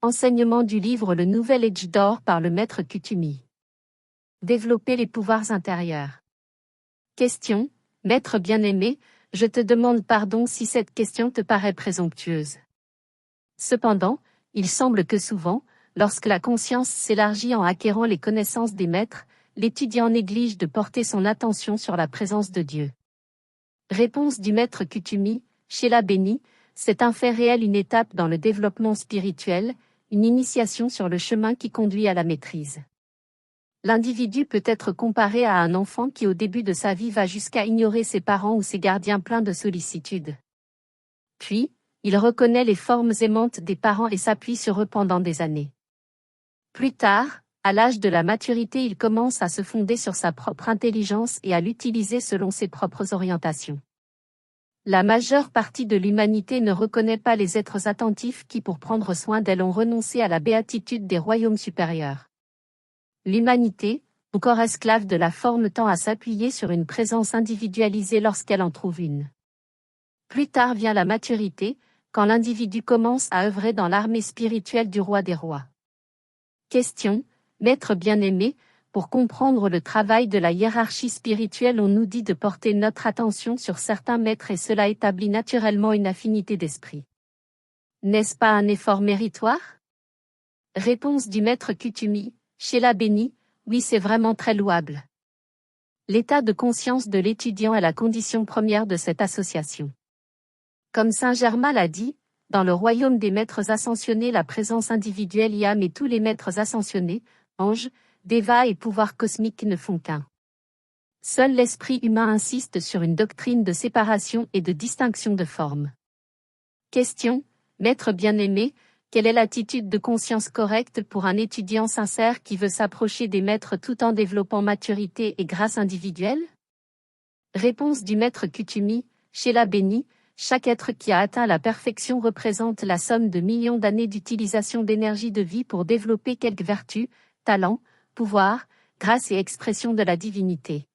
Enseignement du livre Le Nouvel Âge d'Or par le maître Kutumi. Développer les pouvoirs intérieurs. Question, maître bien-aimé, je te demande pardon si cette question te paraît présomptueuse. Cependant, il semble que souvent, lorsque la conscience s'élargit en acquérant les connaissances des maîtres, l'étudiant néglige de porter son attention sur la présence de Dieu. Réponse du maître Kutumi, Sheila Béni, c'est un fait réel, une étape dans le développement spirituel, une initiation sur le chemin qui conduit à la maîtrise. L'individu peut être comparé à un enfant qui au début de sa vie va jusqu'à ignorer ses parents ou ses gardiens pleins de sollicitude. Puis, il reconnaît les formes aimantes des parents et s'appuie sur eux pendant des années. Plus tard, à l'âge de la maturité, il commence à se fonder sur sa propre intelligence et à l'utiliser selon ses propres orientations. La majeure partie de l'humanité ne reconnaît pas les êtres attentifs qui, pour prendre soin d'elle, ont renoncé à la béatitude des royaumes supérieurs. L'humanité, encore esclave de la forme, tend à s'appuyer sur une présence individualisée lorsqu'elle en trouve une. Plus tard vient la maturité, quand l'individu commence à œuvrer dans l'armée spirituelle du roi des rois. Question, maître bien-aimé, pour comprendre le travail de la hiérarchie spirituelle, on nous dit de porter notre attention sur certains maîtres et cela établit naturellement une affinité d'esprit. N'est-ce pas un effort méritoire? Réponse du maître Kutumi, Sheila Béni, oui, c'est vraiment très louable. L'état de conscience de l'étudiant est la condition première de cette association. Comme Saint Germain l'a dit, dans le royaume des maîtres ascensionnés, la présence individuelle y a, mais tous les maîtres ascensionnés, anges, dévas et pouvoirs cosmiques ne font qu'un. Seul l'esprit humain insiste sur une doctrine de séparation et de distinction de forme. Question, maître bien-aimé, quelle est l'attitude de conscience correcte pour un étudiant sincère qui veut s'approcher des maîtres tout en développant maturité et grâce individuelle? Réponse du maître Kutumi, Sheila Béni, chaque être qui a atteint la perfection représente la somme de millions d'années d'utilisation d'énergie de vie pour développer quelque vertu, talent, pouvoir, grâce et expression de la divinité.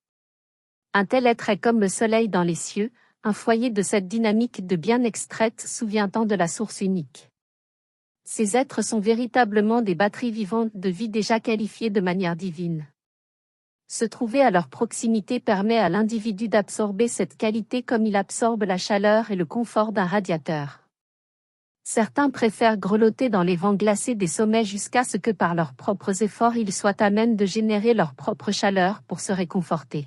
Un tel être est comme le soleil dans les cieux, un foyer de cette dynamique de bien extraite souvient-on de la source unique. Ces êtres sont véritablement des batteries vivantes de vie déjà qualifiées de manière divine. Se trouver à leur proximité permet à l'individu d'absorber cette qualité comme il absorbe la chaleur et le confort d'un radiateur. Certains préfèrent grelotter dans les vents glacés des sommets jusqu'à ce que par leurs propres efforts ils soient à même de générer leur propre chaleur pour se réconforter.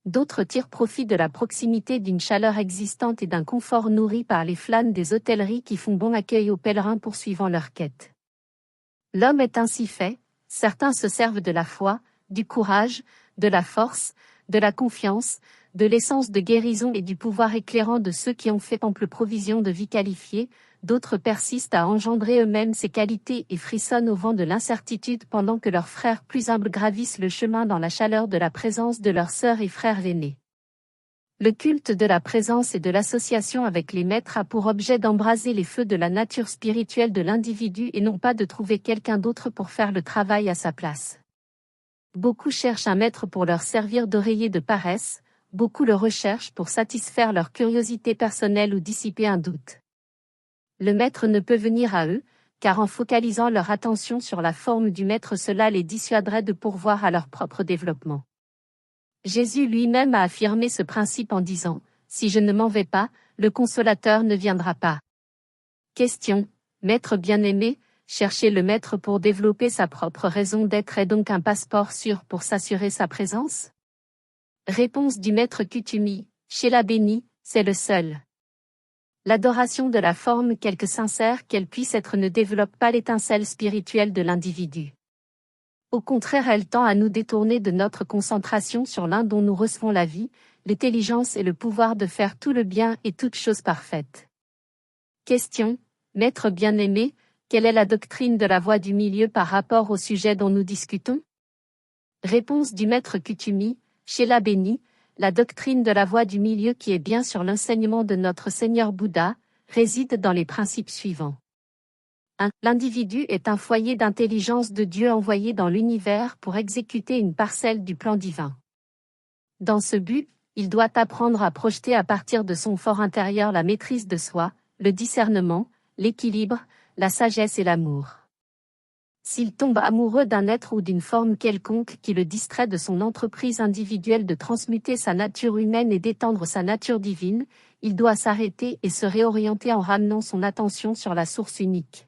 D'autres tirent profit de la proximité d'une chaleur existante et d'un confort nourri par les flânes des hôtelleries qui font bon accueil aux pèlerins poursuivant leur quête. L'homme est ainsi fait, certains se servent de la foi, du courage, de la force, de la confiance, de l'essence de guérison et du pouvoir éclairant de ceux qui ont fait ample provision de vie qualifiée, d'autres persistent à engendrer eux-mêmes ces qualités et frissonnent au vent de l'incertitude pendant que leurs frères plus humbles gravissent le chemin dans la chaleur de la présence de leurs sœurs et frères aînés. Le culte de la présence et de l'association avec les maîtres a pour objet d'embraser les feux de la nature spirituelle de l'individu et non pas de trouver quelqu'un d'autre pour faire le travail à sa place. Beaucoup cherchent un maître pour leur servir d'oreiller de paresse, beaucoup le recherchent pour satisfaire leur curiosité personnelle ou dissiper un doute. Le maître ne peut venir à eux, car en focalisant leur attention sur la forme du maître, cela les dissuaderait de pourvoir à leur propre développement. Jésus lui-même a affirmé ce principe en disant « Si je ne m'en vais pas, le consolateur ne viendra pas ». Question, maître bien-aimé, chercher le maître pour développer sa propre raison d'être est donc un passeport sûr pour s'assurer sa présence? Réponse du maître Kutumi, Sheila Béni, c'est le seul. L'adoration de la forme, quelque sincère qu'elle puisse être, ne développe pas l'étincelle spirituelle de l'individu. Au contraire, elle tend à nous détourner de notre concentration sur l'un dont nous recevons la vie, l'intelligence et le pouvoir de faire tout le bien et toute chose parfaite. Question, maître bien-aimé, quelle est la doctrine de la voie du milieu par rapport au sujet dont nous discutons? Réponse du maître Kutumi, Sheila Béni, la doctrine de la voie du milieu, qui est bien sur l'enseignement de notre Seigneur Bouddha, réside dans les principes suivants. 1. L'individu est un foyer d'intelligence de Dieu envoyé dans l'univers pour exécuter une parcelle du plan divin. Dans ce but, il doit apprendre à projeter à partir de son fort intérieur la maîtrise de soi, le discernement, l'équilibre, la sagesse et l'amour. S'il tombe amoureux d'un être ou d'une forme quelconque qui le distrait de son entreprise individuelle de transmuter sa nature humaine et d'étendre sa nature divine, il doit s'arrêter et se réorienter en ramenant son attention sur la source unique.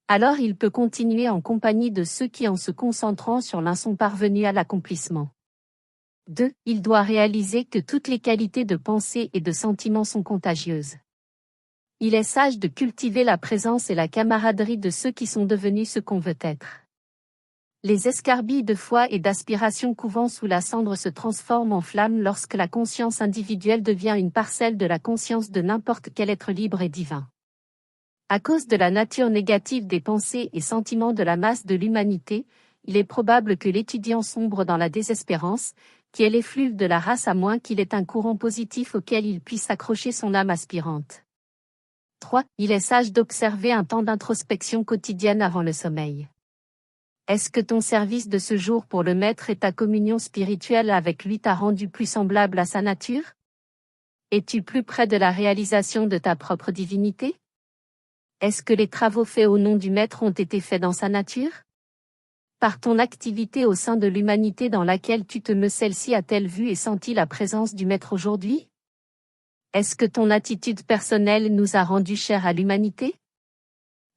Alors il peut continuer en compagnie de ceux qui en se concentrant sur l'un sont parvenus à l'accomplissement. 2. Il doit réaliser que toutes les qualités de pensée et de sentiment sont contagieuses. Il est sage de cultiver la présence et la camaraderie de ceux qui sont devenus ce qu'on veut être. Les escarbilles de foi et d'aspiration couvant sous la cendre se transforment en flammes lorsque la conscience individuelle devient une parcelle de la conscience de n'importe quel être libre et divin. À cause de la nature négative des pensées et sentiments de la masse de l'humanité, il est probable que l'étudiant sombre dans la désespérance, qui est l'effluve de la race à moins qu'il ait un courant positif auquel il puisse accrocher son âme aspirante. 3. Il est sage d'observer un temps d'introspection quotidienne avant le sommeil. Est-ce que ton service de ce jour pour le Maître et ta communion spirituelle avec lui t'a rendu plus semblable à sa nature? Es-tu plus près de la réalisation de ta propre divinité? Est-ce que les travaux faits au nom du Maître ont été faits dans sa nature? Par ton activité au sein de l'humanité dans laquelle tu te mets, celle-ci a-t-elle vu et senti la présence du Maître aujourd'hui? Est-ce que ton attitude personnelle nous a rendus chers à l'humanité?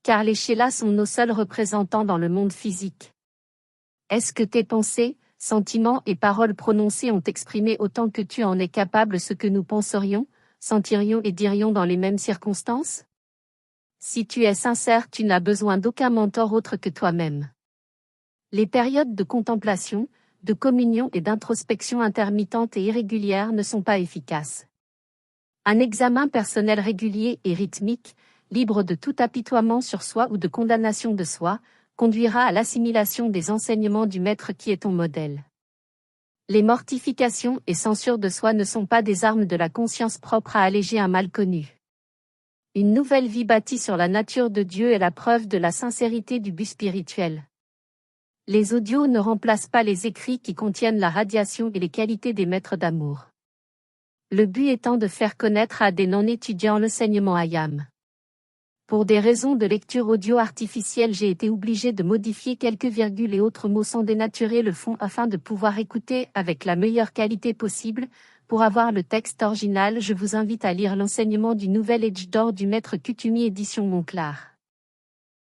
Car les Shélas sont nos seuls représentants dans le monde physique. Est-ce que tes pensées, sentiments et paroles prononcées ont exprimé autant que tu en es capable ce que nous penserions, sentirions et dirions dans les mêmes circonstances? Si tu es sincère, tu n'as besoin d'aucun mentor autre que toi-même. Les périodes de contemplation, de communion et d'introspection intermittente et irrégulière ne sont pas efficaces. Un examen personnel régulier et rythmique, libre de tout apitoiement sur soi ou de condamnation de soi, conduira à l'assimilation des enseignements du Maître qui est ton modèle. Les mortifications et censures de soi ne sont pas des armes de la conscience propre à alléger un mal connu. Une nouvelle vie bâtie sur la nature de Dieu est la preuve de la sincérité du but spirituel. Les audios ne remplacent pas les écrits qui contiennent la radiation et les qualités des maîtres d'amour. Le but étant de faire connaître à des non-étudiants l'enseignement Ayam. Pour des raisons de lecture audio artificielle, j'ai été obligé de modifier quelques virgules et autres mots sans dénaturer le fond afin de pouvoir écouter avec la meilleure qualité possible. Pour avoir le texte original, je vous invite à lire l'enseignement du Nouvel Âge d'Or du Maître Kutumi édition Monclar.